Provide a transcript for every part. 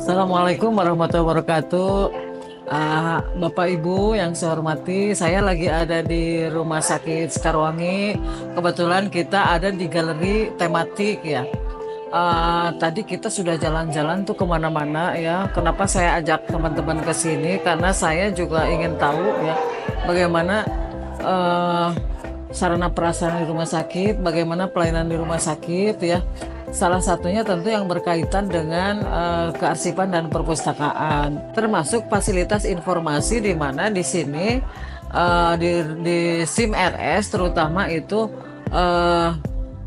Assalamualaikum warahmatullahi wabarakatuh. Bapak Ibu yang saya hormati, saya lagi ada di Rumah Sakit Sekarwangi. Kebetulan kita ada di galeri tematik ya. Tadi kita sudah jalan-jalan tuh kemana-mana ya. Kenapa saya ajak teman-teman ke sini? Karena saya juga ingin tahu ya bagaimana eh, sarana prasarana di rumah sakit, bagaimana pelayanan di rumah sakit ya. Salah satunya tentu yang berkaitan dengan kearsipan dan perpustakaan, termasuk fasilitas informasi di mana di sini di SIM RS terutama itu eh,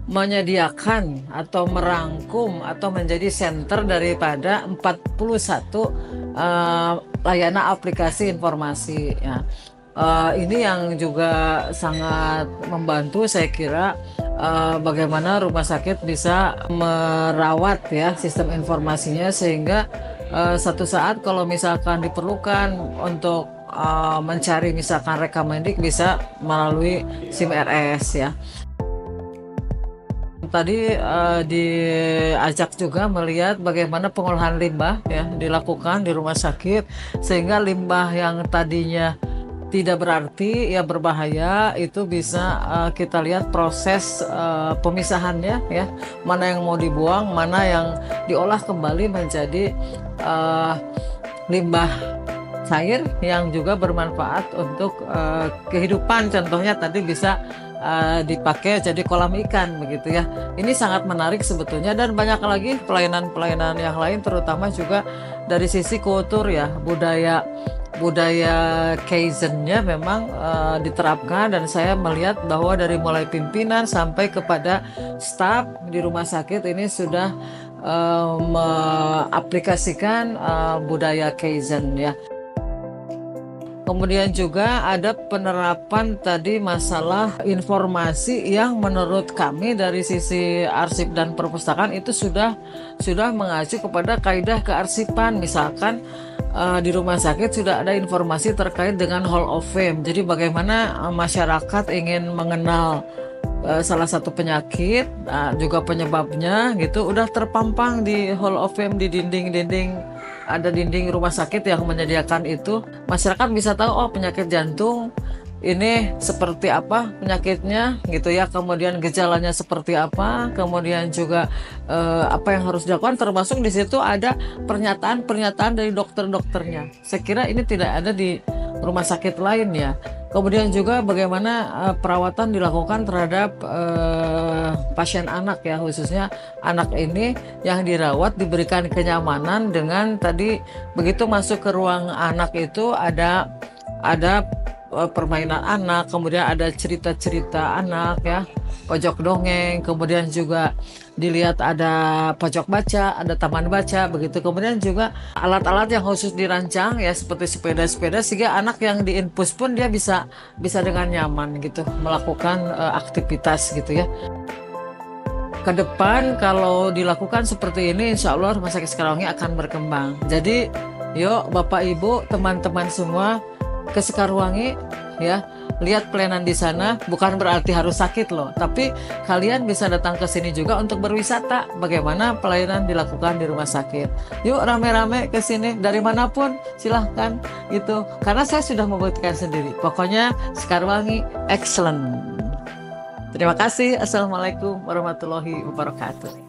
menyediakan atau merangkum atau menjadi center daripada 41 layanan aplikasi informasi ya. Ini yang juga sangat membantu saya kira bagaimana rumah sakit bisa merawat ya sistem informasinya sehingga satu saat kalau misalkan diperlukan untuk mencari misalkan rekamedik bisa melalui SIM RS ya. Tadi diajak juga melihat bagaimana pengolahan limbah ya dilakukan di rumah sakit sehingga limbah yang tadinya tidak berarti ya berbahaya itu bisa kita lihat proses pemisahannya ya, mana yang mau dibuang, mana yang diolah kembali menjadi limbah cair yang juga bermanfaat untuk kehidupan. Contohnya tadi bisa dipakai jadi kolam ikan begitu ya. Ini sangat menarik sebetulnya dan banyak lagi pelayanan-pelayanan yang lain terutama juga dari sisi kultur ya, budaya Kaizennya memang diterapkan dan saya melihat bahwa dari mulai pimpinan sampai kepada staf di rumah sakit ini sudah mengaplikasikan budaya Kaizen ya. Kemudian juga ada penerapan tadi masalah informasi yang menurut kami dari sisi arsip dan perpustakaan itu sudah mengacu kepada kaidah kearsipan. Misalkan di rumah sakit sudah ada informasi terkait dengan Hall of Fame. Jadi bagaimana masyarakat ingin mengenal salah satu penyakit, juga penyebabnya gitu, udah terpampang di Hall of Fame di dinding-dinding. Ada dinding rumah sakit yang menyediakan itu, masyarakat bisa tahu oh penyakit jantung ini seperti apa penyakitnya gitu ya, kemudian gejalanya seperti apa, kemudian juga apa yang harus dilakukan, termasuk di situ ada pernyataan-pernyataan dari dokter-dokternya. Saya kira ini tidak ada di rumah sakit lain ya. Kemudian juga bagaimana perawatan dilakukan terhadap pasien anak ya, khususnya anak ini yang dirawat diberikan kenyamanan dengan tadi begitu masuk ke ruang anak itu ada permainan anak, kemudian ada cerita-cerita anak ya, pojok dongeng, kemudian juga dilihat ada pojok baca, ada taman baca begitu. Kemudian juga alat-alat yang khusus dirancang ya seperti sepeda-sepeda sehingga anak yang diinpus pun dia bisa dengan nyaman gitu melakukan aktivitas gitu ya. Ke depan kalau dilakukan seperti ini insya Allah Rumah Sakit Sekarwangi akan berkembang. Jadi yuk Bapak Ibu teman-teman semua ke Sekarwangi ya, lihat pelayanan di sana. Bukan berarti harus sakit loh, tapi kalian bisa datang ke sini juga untuk berwisata bagaimana pelayanan dilakukan di rumah sakit. Yuk rame-rame ke sini dari manapun silahkan gitu, karena saya sudah membuktikan sendiri. Pokoknya Sekarwangi excellent. Terima kasih. Assalamualaikum warahmatullahi wabarakatuh.